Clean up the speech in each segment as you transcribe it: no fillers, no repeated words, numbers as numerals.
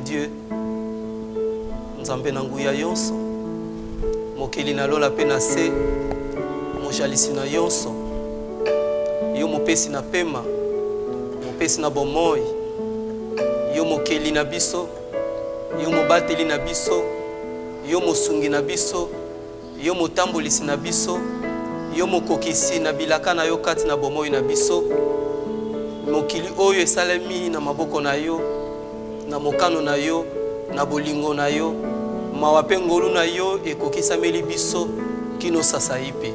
Dieu nzambe na nguya yonso mokili na lola pe na se mojalisi na yonso yo mopesi na pema mopesi na bomoi yo mokeli na biso yo mobateli na biso yo mosungi na biso yo motambolisi na biso yo mokokisi na bilaka na yo kati na bomoi na biso mokili oyo esalemi na maboko na yo na mokano na yo na bolingo na yo mawa pe ngolu na yo ekokisameli biso kino sasa ipe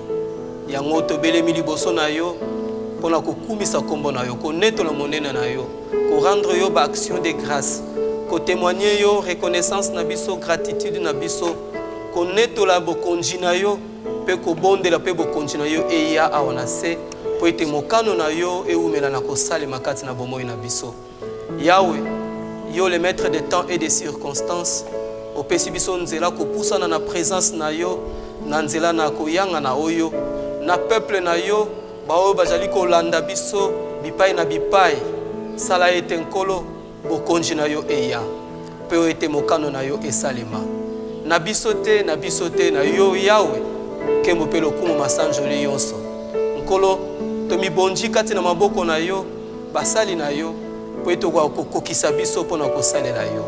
yango tobelemi liboso na yo mpona kokumisa kombo na yo konetola monene na yo korendre yo ba action de grâce kotémoigner yo reconnaissance na biso gratitude na biso konetola bokonzi na yo pe kobondela pe bokonzi na yo eya awa na se po ete mokano na yo eumela na kosalema kati na bomoi na biso Yahweh yo le maître des temps et des circonstances opesi biso nzela kopusana na présence na yo na nzela na koyanga na oyo na peuple na yo baoyo bazali kolanda biso bipai na bipai sala ete nkolo bokonzi na yo eya pe ete mokano na yo esalema na biso te na yo Yahweh kembo pe lokumu masanjoli yonso nkolo tomibonji kati na maboko na yo basali na yo po ete kokokisa biso mpona kosalela yo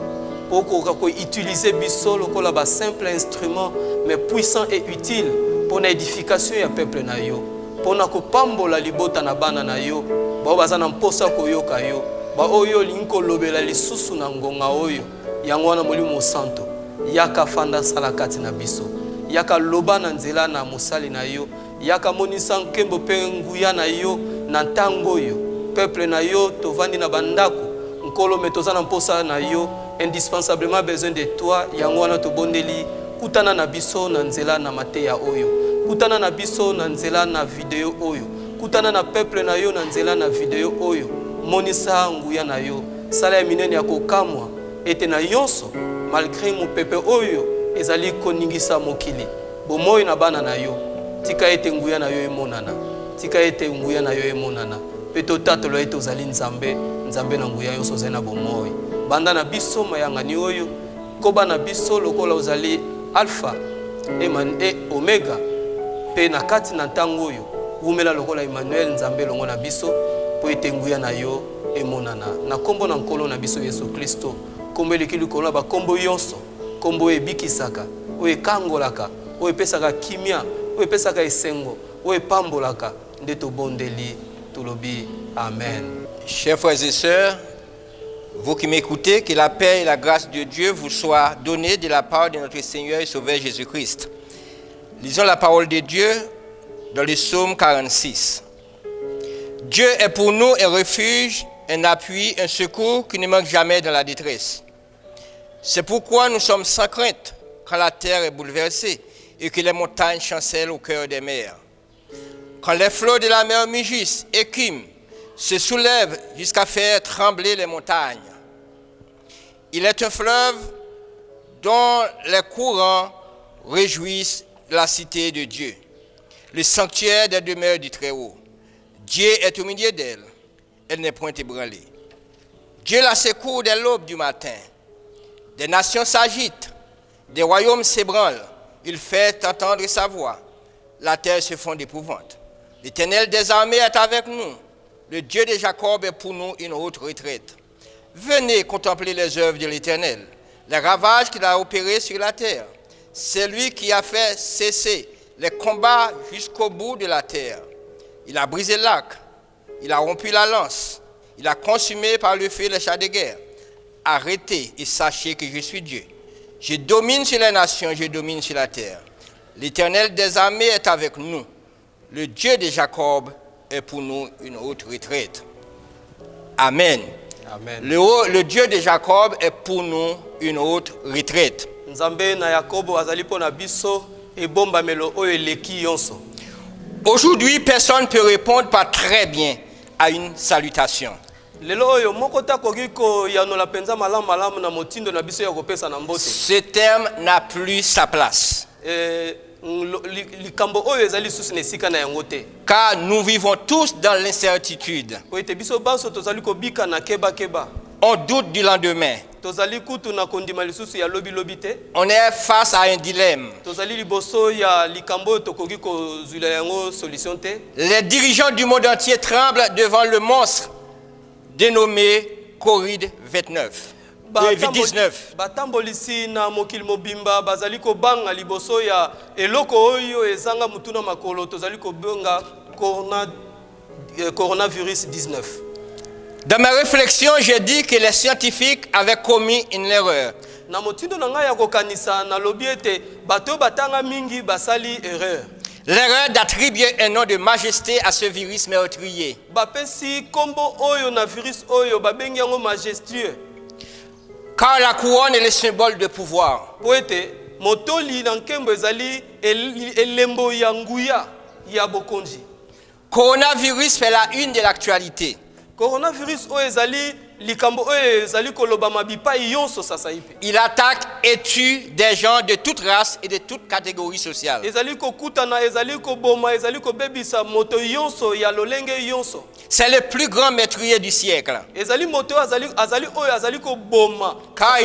pour utiliser biso lokola ba simple instrument mais puissant et utile pour l'édification ya peuple na yo pour na kopambola libota na bana na yo ba bazana mposa koyoka yo ba oyo linko lobela lisusu na ngonga oyo yango wana molimo santo yaka fanda sala kati na biso yaka loba na nzela na mosali na yo yaka monisa nkembo pe nguya na yo na ntango yo peuple na yo tovandi na bandako nkolo metozana mposa na yo indispensablement besoin de toi yango wana tobondeli kutana na biso na nzela na mateya oyo kutana na biso na nzela na video oyo kutana na peuple na yo na nzela na video oyo monisa nguya na yo sala ya minene ya kokamwa ete na yonso malgré mo pepe oyo ezali koningisa mokili bomoi na bana na yo tika ete nguya na yo emonana tika ete nguya na yo emonana pe totatolo ete ozali nzambe na nguya yonso ozali na bomoi banda na biso mayangani oyo koba na biso lokola ozali alpha e omega pe na kati na ntango oyo umela lokola Emmanuel nzambe longo na biso po ete nguya na yo emonana na kombo na nkolo na biso Yesu Kristo kombo elekili kola ba kombo yonso kombo ebikisaka oyo ekangolaka oyo epesaka kimia oyo epesaka esengo oyo epambolaka nde tobondeli tolobi amen. Chers frères et sœurs, vous qui m'écoutez, que la paix et la grâce de Dieu vous soient données de la part de notre Seigneur et Sauveur Jésus-Christ. Lisons la parole de Dieu dans le psaume 46. Dieu est pour nous un refuge, un appui, un secours qui ne manque jamais dans la détresse. C'est pourquoi nous sommes sans crainte quand la terre est bouleversée et que les montagnes chancellent au cœur des mers. Quand les flots de la mer mugissent, écument, se soulève jusqu'à faire trembler les montagnes. Il est un fleuve dont les courants réjouissent la cité de Dieu, le sanctuaire des demeures du Très-Haut. Dieu est au milieu d'elle, elle n'est point ébranlée. Dieu la secourt dès l'aube du matin. Des nations s'agitent, des royaumes s'ébranlent, il fait entendre sa voix, la terre se fond d'épouvante. L'Éternel des armées est avec nous. Le Dieu de Jacob est pour nous une haute retraite. Venez contempler les œuvres de l'Éternel, les ravages qu'il a opérés sur la terre. C'est lui qui a fait cesser les combats jusqu'au bout de la terre. Il a brisé l'arc, il a rompu la lance, il a consumé par le feu les chars de guerre. Arrêtez et sachez que je suis Dieu. Je domine sur les nations, je domine sur la terre. L'Éternel des armées est avec nous. Le Dieu de Jacob est pour nous une haute retraite. Amen. Amen. Le Dieu de Jacob est pour nous une haute retraite. Nzambe na Yakobo azali pona biso ebomba melo oyo eleki yonso. Aujourd'hui, personne ne peut répondre par très bien à une salutation. Lelo oyo moko takoki ko yanola penza malamu na motindo na biso ya kopesa na mbote. Ce terme n'a plus sa place. Car nous vivons tous dans l'incertitude. On doute du lendemain. tozali kutu na kondima lisusu ya lobi lobi te. On est face à un dilemme. Tozali liboso ya likambo tokoki kozwila yango solution te. Les dirigeants du monde entier tremblent devant le monstre dénommé Covid-19. 19. Batambolisi na mokili mobimba bazali ko banga liboso ya eloko oyo ezanga mutuna makolo tozali ko benga coronavirus 19. Dans ma réflexion, j'ai dit que les scientifiques avaient commis une erreur. Na motindo na ngai ya kokanisa na lobi ete bato batanga mingi basali erreur. L'erreur d'attribuer un nom de majesté à ce virus meurtrier. Bapesi kombo oyo na virus oyo babengi yango majestueux. Car la couronne est le symbole de pouvoir. Poete motoli na nkembo ezali elembo ya nguya ya bokonzi. Coronavirus fait la une de l'actualité. Coronavirus oyo ezali likambo oyo ezali koloba mabipa yonso sasa ipe. Il attaque et tue des gens de toute race et de toute catégorie sociale. Ezali kokutana, ezali koboma, ezali kobebisa moto yonso ya lolenge yonso. C'est le plus grand meurtrier du siècle. Ezali moto azali oyo azali koboma. Car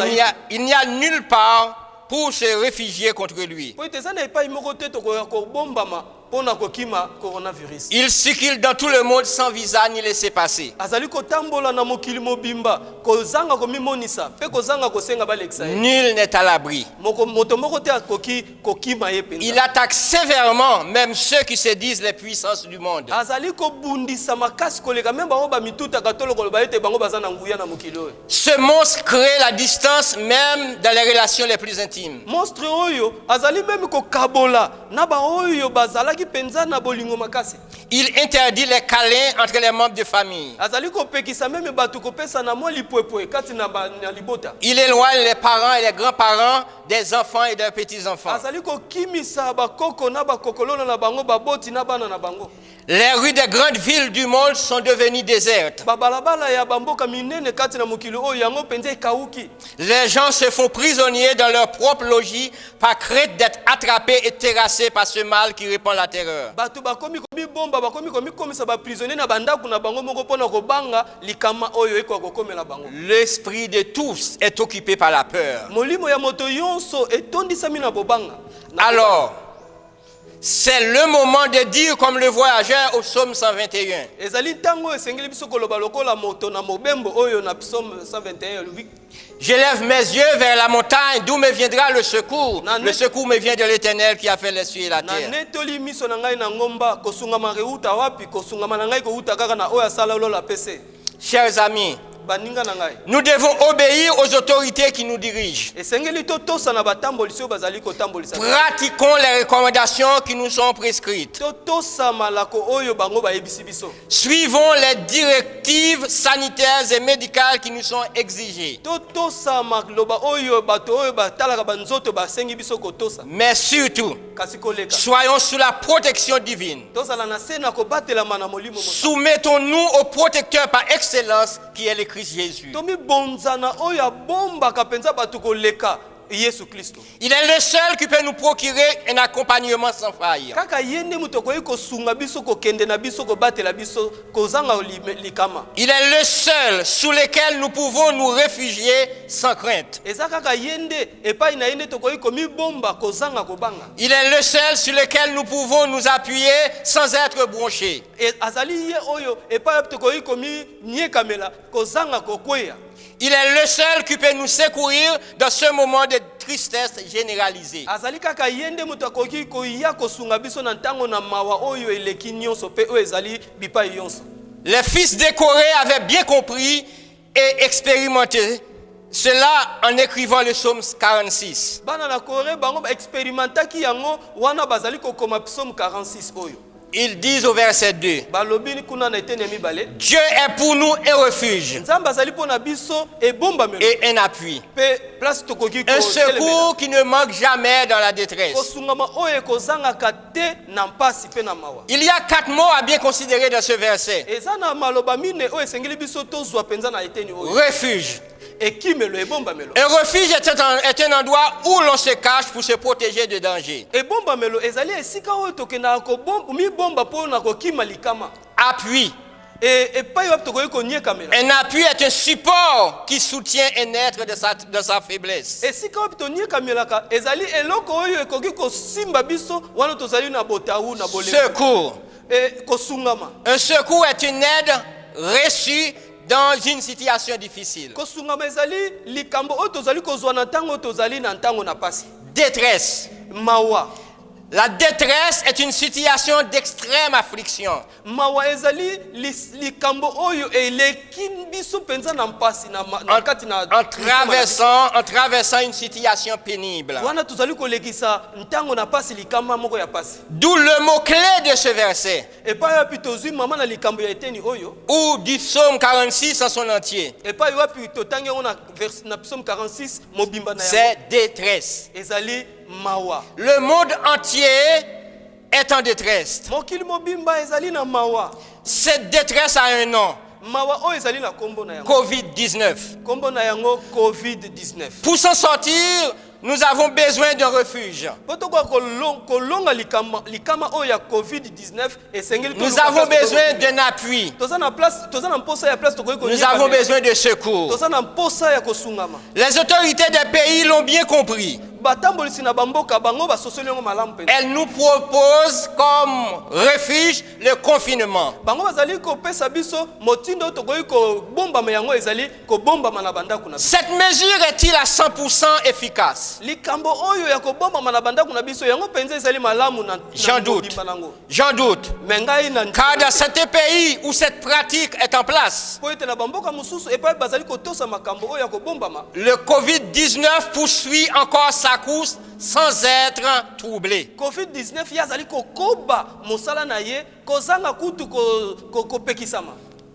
il n'y a nulle part pour se réfugier contre lui. Po ete zana epai moko te tokoya kobombama pona kokima coronavirus. Il circule dans tout le monde sans visa ni laissez-passer. Azali kotambola na mokili mobimba kozanga komimonisa pe kozanga kosenga balekisa. Nul n'est à l'abri. Moto moko te akoki kokima ye penza. Il attaque sévèrement même ceux qui se disent les puissances du monde. Azali kobundisa makasi koleka même bango ba mituta katolo koloba ete bango bazana nguya na mokili oyo. Ce monstre crée la distance même dans les relations les plus intimes. Monstre oyo azali même kokabola na ba oyo bazala penza na bolingo makasi. Il interdit les câlins entre les membres de famille. Azali kopekisa meme batu kopesa na mo lipwepwe kati na libota. Il éloigne les parents et les grands-parents des enfants et des petits-enfants. Azali kokimisa bakoko na bakokolola na bango baboti na bana na bango. Les rues des grandes villes du monde sont devenues désertes. Babalabala ya bamboka minene kati na mokili oyo yango penza ekauki. Les gens se font prisonniers dans leur propre logis par crainte d'être attrapés et terrassés par ce mal qui répand la terreur. Batu bakomi komi bomba bakomi komi komisa ba prisonnier na bandaku na bango moko pona kobanga likama oyo eko kokomela bango. L'esprit de tous est occupé par la peur. Molimo ya moto yonso etondisami na bobanga. Alors, c'est le moment de dire comme le voyageur au psaume 121. Ezali tango esengeli biso koloba lokola moto na mobembo oyo na psaume 121 lubi. Je lève mes yeux vers la montagne d'où me viendra le secours. Le secours me vient de l'Éternel qui a fait les cieux et la terre. Na netoli miso na ngai na ngomba kosungama reuta wapi kosungama na ngai ko uta kaka na oya sala lola pese. Chers amis, nous devons obéir aux autorités qui nous dirigent. Pratiquons les recommandations qui nous sont prescrites. Suivons les directives sanitaires et médicales qui nous sont exigées. Mais surtout, soyons sous la protection divine. Soumettons-nous au protecteur par excellence qui est le Christ Jésus. Il est le seul qui peut nous procurer un accompagnement sans faille. Il est le seul sous lequel nous pouvons nous réfugier sans crainte. Il est le seul sur lequel nous pouvons nous appuyer sans être bronchés. Il est le seul qui peut nous secourir dans ce moment de tristesse généralisée. Les fils de Corée avaient bien compris et expérimenté cela en écrivant le psaume 46. Ils disent au verset 2, Dieu est pour nous un refuge et un appui, un secours qui ne manque jamais dans la détresse. Il y a 4 mots à bien considérer dans ce verset. Refuge. Un refuge est un endroit où l'on se cache pour se protéger de danger. Appui. et pas yo tokoki konieka mela. Un appui est un support qui soutient un être de sa faiblesse. Esika wapi tonieka melaka ezali eloko oyo ekoki kosimba biso wana tozali na botawu na bolembo. Secours. Kosungama. Un secours est une aide reçue dans une situation difficile. Kosungama ezali likambo oyo tozali kozwa na ntango tozali na ntango na pasi. Détresse. Mawa. La détresse est une situation d'extrême affliction. Mawa ezali likambo oyo eleki biso penza na mpasi na kati na en traversant une situation pénible. Wana tozali kolekisa ntango na pasi likamba moko ya pasi. D'où le mot-clé de ce verset. Et pas yapi tozui mama na likambo ya eteni oyo. Ou du psaume 46 en son entier. Et pas yapi totangi na psaume 46 mobimba na ya. C'est détresse. Ezali mawa. Le monde entier est en détresse. Mokili mobimba ezali na mawa. Cette détresse a un nom. Mawa o ezali na kombo na yango. COVID-19. Kombo na yango COVID-19. Pour s'en sortir, nous avons besoin d'un refuge. Nous avons besoin d'un appui. Nous avons besoin de secours. Les autorités des pays l'ont bien compris. Elle nous propose comme refuge le confinement. Cette mesure est-il à 100% efficace? J'en doute. J'en doute. Car dans certains pays où cette pratique est en place, le COVID-19 poursuit encore sa course sans être troublé.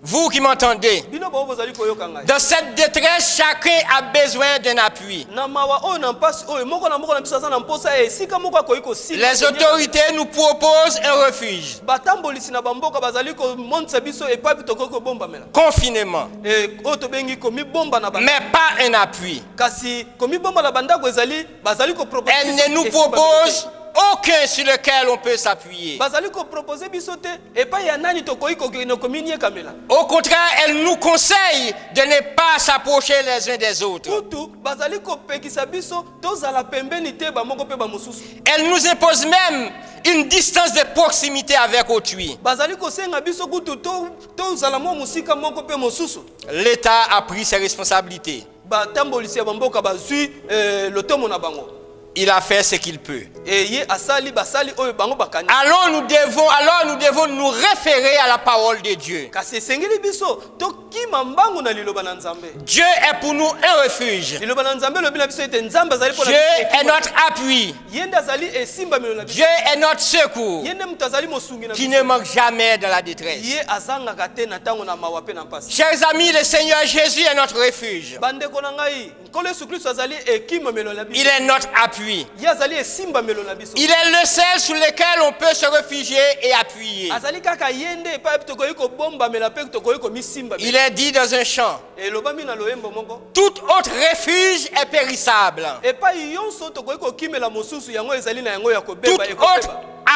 Vous qui m'entendez, dans cette détresse, chacun a besoin d'un appui. Les autorités nous proposent un refuge. Confinement. Mais pas un appui. Elle ne nous propose aucun sur lequel on peut s'appuyer. Au contraire, elle nous conseille de ne pas s'approcher les uns des autres. Elle nous impose même une distance de proximité avec autrui. L'État a pris ses responsabilités. Il a fait ce qu'il peut. Alors nous devons nous référer à la parole de Dieu. Dieu est pour nous un refuge. Dieu est notre appui. Dieu est notre secours qui ne manque jamais dans la détresse. Chers amis, le Seigneur Jésus est notre refuge. Il est notre appui. Il est le seul sur lequel on peut se réfugier et appuyer. Il est dit dans un chant: tout autre refuge est périssable. Tout autre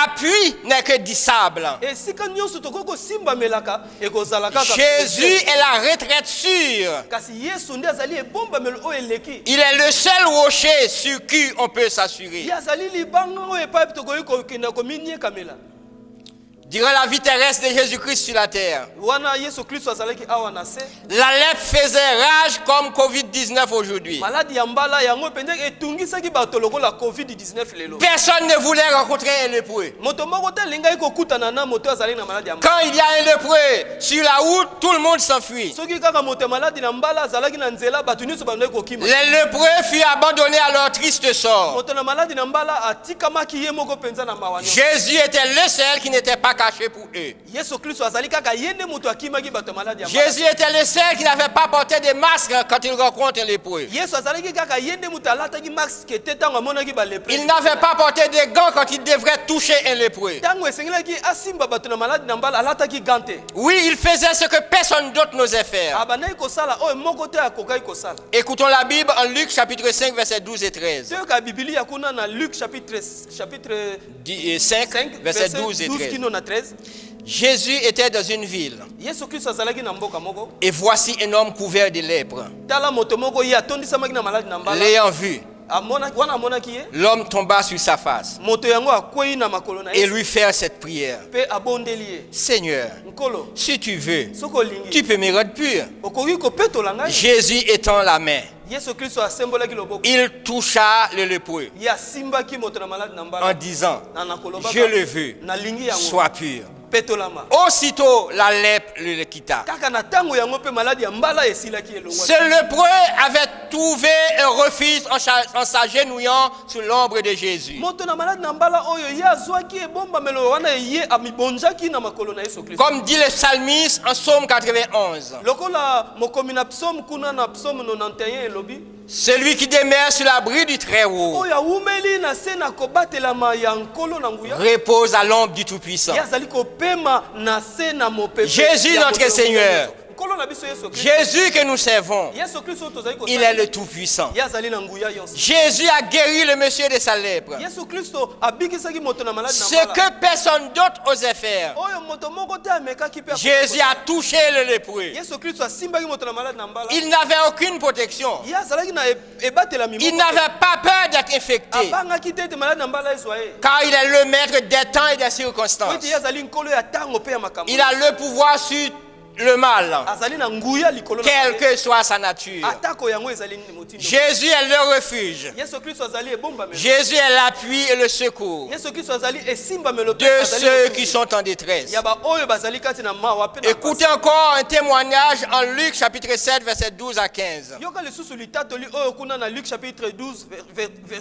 appui n'est que dissable. Jésus est la retraite sûre. Il est le seul rocher sur qui on peut s'assurer. Durant la vie terrestre de Jésus-Christ sur la terre, la lèpre faisait rage comme COVID-19 aujourd'hui. Personne ne voulait rencontrer un lépreux. Quand il y a un lépreux sur la route, tout le monde s'enfuit. Les lépreux furent abandonnés à leur triste sort. Jésus était le seul qui n'était pas caché pour eux. Jésus était le seul qui n'avait pas porté de masque quand il rencontre un lépreux. Il n'avait pas porté de gants quand il devrait toucher un lépreux. Oui, il faisait ce que personne d'autre n'osait faire. Écoutons la Bible en Luc chapitre 5 versets 12 et 13. Luc chapitre 5 versets 12 et 13. Jésus était dans une ville. Yesu Kristo azalaki na mboka moko. Et voici un homme couvert de lèpre. Tala moto moko ye atondisamaki na maladi na mbala. L'ayant vu, Wana amonaki ye. l'homme tomba sur sa face Moto yango akwei na makolo na et ye. lui faire cette prière. Pe abondeli ye. Seigneur, Nkolo, si tu veux, soko lingi. tu peux me rendre pur. Okoki kopetola ngai. Jésus étend la main. Yesu Kristo asembolaki loboko. Il toucha le lépreux Ye asimbaki moto na maladi na en mbala. disant, Na nakoloba. je le veux, Na lingi yango. sois pur. Petolama. Aussitôt, la lèpre le quitta. Kaka na tango yango pe maladi ya mbala esilaki elongwa. Ce lépreux avait trouvé un refuge en s'agenouillant sous l'ombre de Jésus. Moto na maladi na mbala oyo ye azwaki ebomba melo wana ye amibonjaki na makolo na Yesu Kristo. Comme dit le psalmiste en psaume 91, Lokola mokomi na psaume kuna na psaume 91 elobi. celui qui demeure sur l'abri du Très-Haut Oyo awumeli na se na kobatelama ya nkolo na nguya. repose à l'ombre du Tout-Puissant. Ye azali kopema na se na mopepe. Jésus ya notre moto Seigneur. Nkolo na biso Yesu Kristo. Jésus que nous servons, Yesu Kristo tozali ko. il est le Tout-Puissant. Ye azali na nguya yonso. Jésus a guéri le monsieur de sa lèpre. Yesu Kristo abikisaki moto na maladi na Ce mbala. que personne d'autre osait faire. Oyo moto moko te amekaki pe. Jésus a touché le lépreux. Yesu Kristo asimbaki moto na maladi na mbala. Il n'avait aucune protection. Ye azalaki na ebatela mimoko. Il n'avait pas peur d'être infecté, Abangaki te ete maladi na mbala ezwa ye. car il est le maître des temps et des circonstances. Ete ye azali nkolo ya tango pe ya makambo. Il a le pouvoir sur le mal, Azali na nguya likolo na quelle ye. que soit sa nature. Atako yango ezali ni motindo. Jésus est le refuge. Yesu Kristo azali ebomba melo. Jésus est l'appui et le secours Yesu Kristo azali esimba melo pe de azali ceux mosungi. qui sont en détresse. Ya ba oyo bazali kati na mawa pe na. Écoutez encore un témoignage en Luc chapitre 7 verset 12 à 15. Yoka lisusu litatoli oyo kuna na Luc chapitre 12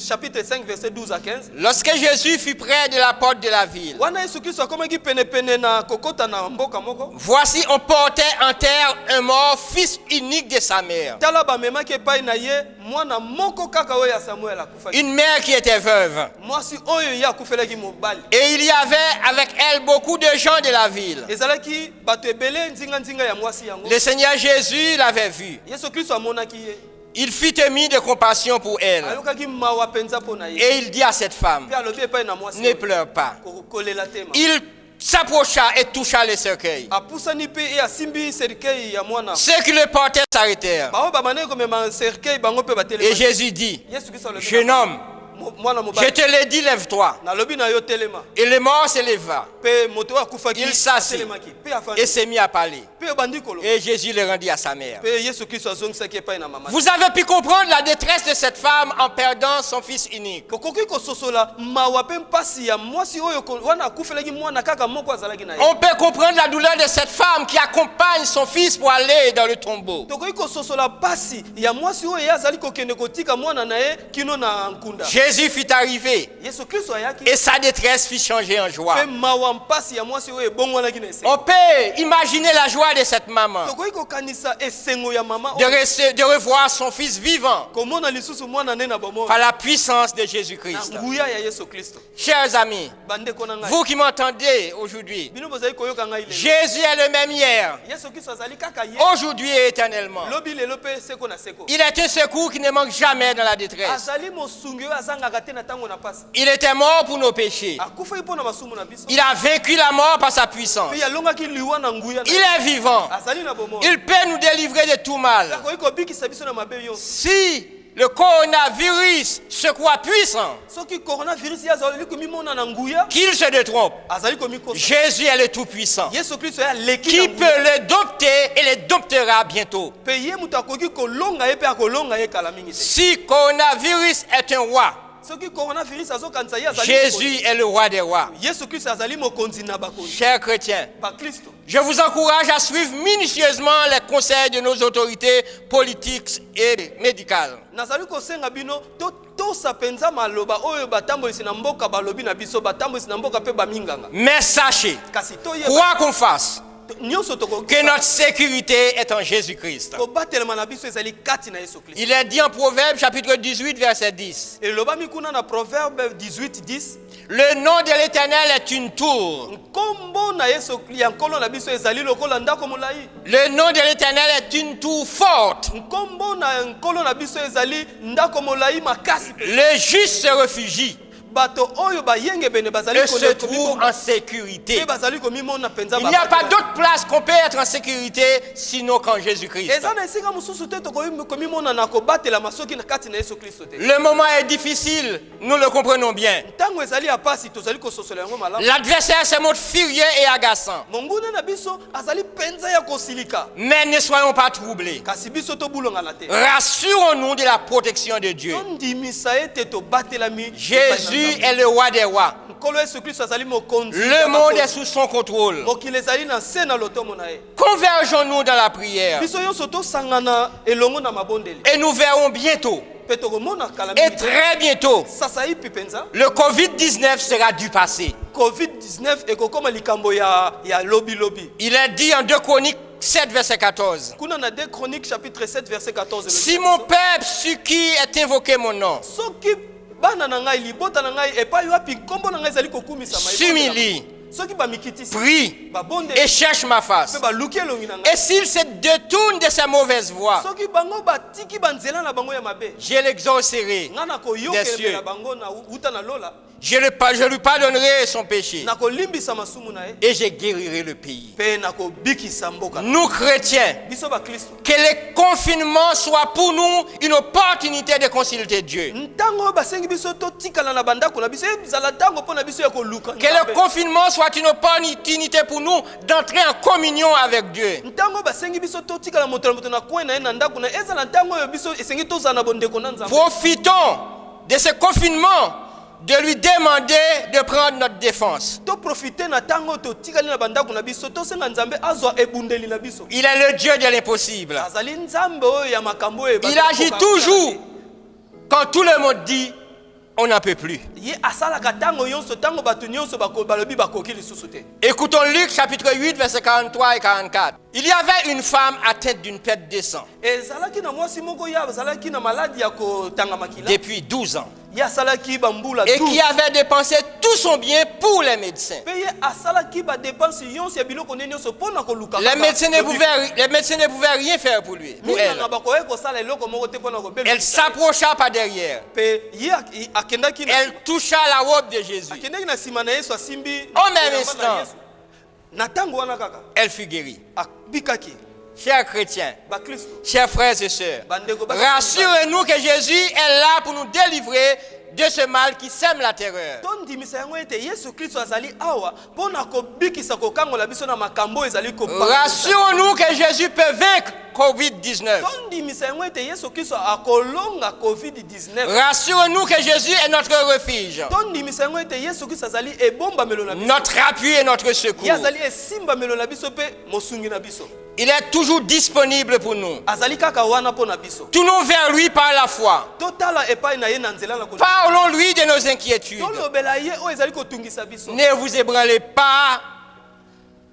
chapitre 5 verset 12 à 15. Lorsque Jésus fut près de la porte de la ville, Wana Yesu Kristo akomaki pene pene na kokota na mboka moko. voici on portait en terre un mort, fils unique de sa mère. Tala bamemaki epai na ye mwana moko kaka oyo ya Samuel akufaki. Une mère qui était veuve. Mwasi oyo ye akufelaki mobali. Et il y avait avec elle beaucoup de gens de la ville. Ezalaki bato ebele nzinga ya mwasi yango. Le Seigneur Jésus l'avait vue. Yesu Kristo amonaki ye. Il fit émis de compassion pour elle. Ayokaki mawa penza pona ye. Et il dit à cette femme, Pe alobi epai na mwasi. ne pleure pas. Kolela tema. Il s'approcha et toucha le cercueil. Apusani pe e asimbi cercueil ya mwana. Ceux qui le portaient s'arrêtèrent. Bao bamane komema cercueil bango pe batele. Et Jésus dit, Yesu Kristo alobi. jeune homme, Mwana je mobali. te l'ai dit, lève-toi. Na lobi na yo telema. Et le mort se leva Pe moto akufaki. Il s'assit. Telemaki. Pe afandi. et s'est mis à parler. Pe bandi kolo. Et Jésus le rendit à sa mère. Pe Yesu Kristo azongisaki epai na mama. Vous avez pu comprendre la détresse de cette femme en perdant son fils unique. Kokoki kososola mawa pe mpasi ya mwasi oyo wana akufelaki mwana kaka moko azalaki na ye. On peut comprendre la douleur de cette femme qui accompagne son fils pour aller dans le tombeau. Tokoki kososola pasi ya mwasi oyo ye azali kokende kotika mwana na ye kino na nkunda. Jésus fut arrivé Yesu Kristo ayaki. et sa détresse fut changée en joie. Pe mawa mpasi ya mwasi oyo ebongwanaki na ese. On peut imaginer la joie de cette maman Tokoki kokanisa esengo ya mama de, oyo de revoir son fils vivant komona lisusu mwana ne na bomo. par la puissance de Na Jésus-Christ. nguya ya Yesu Kristo. Chers amis, Bandeko na ngai. vous qui m'entendez aujourd'hui, Bino bozali koyoka ngai lelo. Jésus est le même hier, Yesu Kristo azali kaka ye. aujourd'hui et éternellement. Lobi lelo pe seko na seko. Il est un secours qui ne manque jamais dans la détresse. Azali mosungi oyo azangaka te na tango na pasi. Il était mort pour nos péchés. Akufaki mpo na masumu na biso. Il a vaincu la mort par sa puissance. Pe yalongaki liwa na nguya na. Il est vivant. Azali na bomo. Il peut nous délivrer de tout mal. Akoki kobikisa biso na mabe yo. Si le coronavirus secoue puissant, Soki coronavirus ya azali komimona na nguya. qu'il se détrompe, Azali komikosa. Jésus est le Tout-Puissant Yesu Kristo ya leki qui na peut nguya. le dompter et le domptera bientôt. Pe ye mutu akoki kolonga ye pe akolonga ye kala mingi te. Si coronavirus est un roi, Soki coronavirus azokanisa ye azali. Jésus est le roi des rois. Yesu Kristo azali mokonzi na bakonzi. Chers chrétiens, Pa Kristo. je vous encourage à suivre minutieusement les conseils de nos autorités politiques et médicales. Nazali kosenga bino tosa penza maloba oyo batambolisi na mboka balobi na biso batambolisi na mboka pe baminganga. Mais sachez, Kasi toye quoi qu'on fasse, nyonso tokoki. que notre sécurité est en Jésus-Christ. Kobatelema na biso ezali kati na Yesu Kristo. Il est dit en Proverbe chapitre 18 verset 10. Elobami kuna na Proverbe 18:10. Le nom de l'Éternel est une tour. Nkombo na Yesu ya nkolo na biso ezali lokola ndako molai. Le nom de l'Éternel est une tour forte. Nkombo na nkolo na biso ezali ndako molai makasi. Le juste se réfugie bato oyo bayenge bene bazali et se trouvent en sécurité. Il n'y a pas d'autre place qu'on peut être en sécurité sinon qu'en Jésus-Christ. Le moment est difficile, nous le comprenons bien. L'adversaire se montre furieux et agaçant. Mais ne soyons pas troublés. Rassurons-nous de la protection de Dieu. Jésus est le roi des rois. Le monde est sous son contrôle. Convergeons-nous dans la prière. Et nous verrons bientôt. Et très bientôt, le Covid-19 sera du passé. Il est dit en 2 Chroniques 7, verset 14. Si mon peuple sur qui est invoqué mon nom s'humilie, prie et cherche ma face, et s'il se détourne de sa mauvaise voie, je l'exaucerai des cieux. Je lui pardonnerai son péché et je guérirai le pays. Nous chrétiens, que le confinement soit pour nous une opportunité de consulter Dieu. Que le confinement soit une opportunité pour nous d'entrer en communion avec Dieu. Profitons de ce confinement de lui demander de prendre notre défense. Il est le Dieu de l'impossible. Il agit toujours quand tout le monde dit on n'en peut plus. Écoutons Luc chapitre 8 verset 43 et 44. Il y avait une femme atteinte d'une perte de sang depuis 12 ans et qui avait dépensé tout son bien pour les médecins. Les médecins ne pouvaient rien faire pour lui, pour elle. Elle s'approcha par derrière. Elle toucha la robe de Jésus. Au même instant, elle fut guérie. Chers chrétiens, chers frères et sœurs, rassurez-nous que Jésus est là pour nous délivrer de ce mal qui sème la terreur. Rassurons-nous que Jésus peut vaincre Covid-19. Rassurons-nous que Jésus est notre refuge, notre appui et notre secours. Il est toujours disponible pour nous. Tournons vers lui par la foi. Parlons-lui de nos inquiétudes. Ne vous ébranlez pas.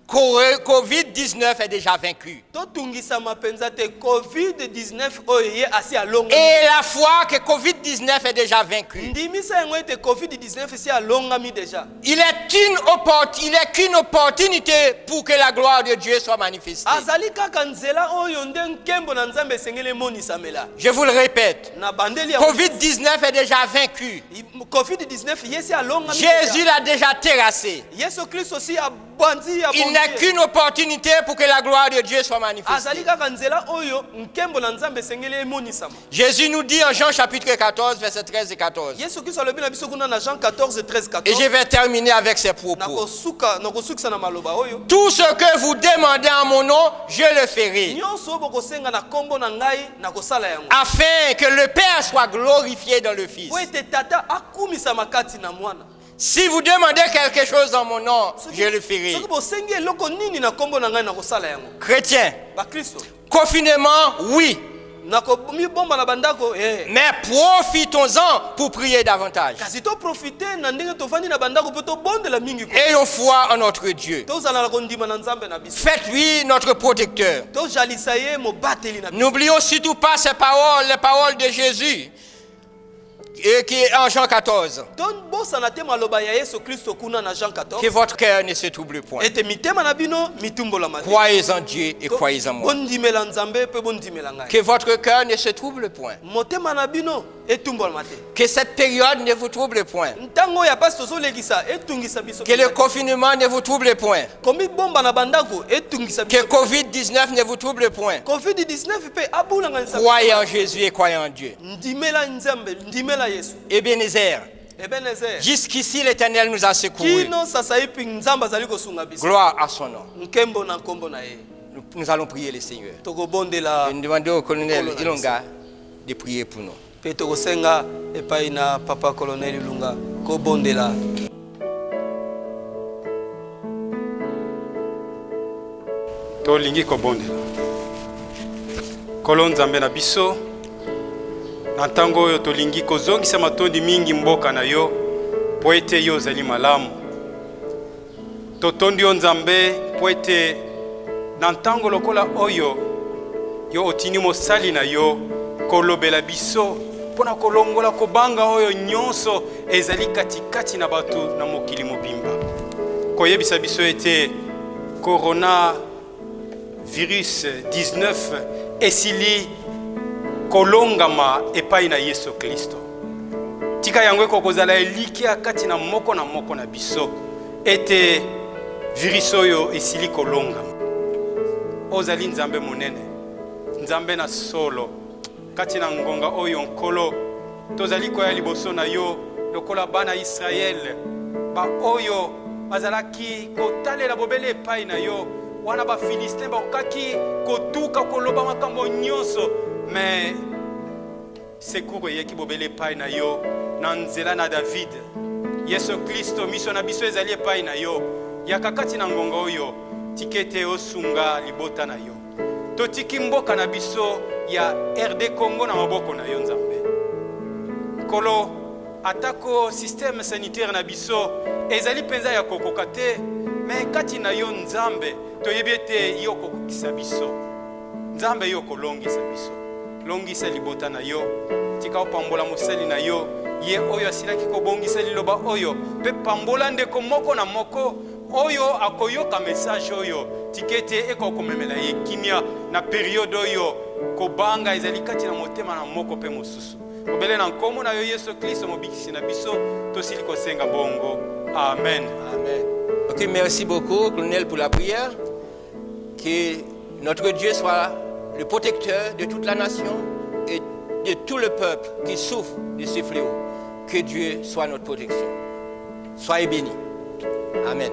Covid-19 est déjà vaincu. Et la foi que Covid-19 est déjà vaincu. Il est qu'une opportunité pour que la gloire de Dieu soit manifestée. Je vous le répète, Covid-19 est déjà vaincu. Jésus l'a déjà terrassé. Il n'est qu'une opportunité pour que la gloire de Dieu soit manifestée. Jésus nous dit en Jean chapitre 14, verset 13 et 14. Et je vais terminer avec ces propos. Tout ce que vous demandez en mon nom, je le ferai, afin que le Père soit glorifié dans le Fils. Si vous demandez quelque chose en mon nom, je le ferai. Chrétiens, confinement, oui. Mais profitons-en pour prier davantage. Ayons foi en notre Dieu. Faites-lui notre protecteur. N'oublions surtout pas ces paroles, les paroles de Jésus. Et qui est en Jean 14. Que votre cœur ne se trouble point. Croyez en Dieu et croyez en moi. Que votre cœur ne se trouble point. etumbolama te. Que cette période ne vous trouble point. Ntango ya pasi tozolekisa etungisa biso. Que le confinement ne vous trouble point. Komi bomba na bandako etungisa biso. Que Covid-19 ne vous trouble point. Covid-19 pe abulanga nsa. Croyez en Jésus et croyez en Dieu. Ndimela nzambe, ndimela Yesu. Ebenezer. Ebenezer. Jusqu'ici l'Éternel nous a secourus. Kino sasa ipi nzamba zali kosunga biso. Gloire à son nom. Nkembo na nkombo na ye. Nous allons prier le Seigneur. Tokobondela. Je demande au colonel Ilonga de prier pour nous. Pe tokosenga epai na papa colonel Ilunga kobondela. Tolingi kobondela. Kolo nzambe na biso. Na ntango oyo tolingi kozongisa matondi mingi mboka na yo po ete yo ozali malamu. Totondi yo nzambe po ete na ntango lokola oyo yo otini mosali na yo kolobela biso mpona kolongola kobanga oyo nyonso ezali katikati na bato na mokili mobimba. Koyebisa biso ete corona virus 19 esili kolongama epai na Yesu Kristo. Tika yango kokozala elikia kati na moko na biso ete virus oyo esili kolongama. Ozali nzambe monene, nzambe na solo kati na ngonga oyo nkolo tozali koya liboso na yo lokola bana Israel ba oyo bazalaki kotalela bobele epai na yo wana ba Filistin bakaki kotuka koloba makambo nyonso mais secours yeki bobele epai na yo na nzela na David. Yesu Kristo miso na biso ezali epai na yo yaka kati na ngonga oyo tikete osunga libota na yo. Totiki mboka na biso ya RD Congo na maboko na yo nzambe. Kolo atako système sanitaire na biso ezali penza ya kokoka te mais kati na yo nzambe toyebi ete yo kokokisa biso. Nzambe yo kolongisa biso. Longisa libota na yo tika opambola mosali na yo ye oyo asilaki kobongisa liloba oyo pe pambola ndeko moko na moko oyo akoyoka message oyo tikete ekokomemela ye kimia na periode oyo kobanga ezali kati na motema na moko pe mosusu obele na nkomo na yo Yesu Kristo mobikisi na biso tosili kosenga bongo. Amen. Amen. Ok, merci beaucoup colonel pour la prière. Que notre Dieu soit le protecteur de toute la nation et de tout le peuple qui souffre de ce fléau. Que Dieu soit notre protection. Soyez bénis. Amen.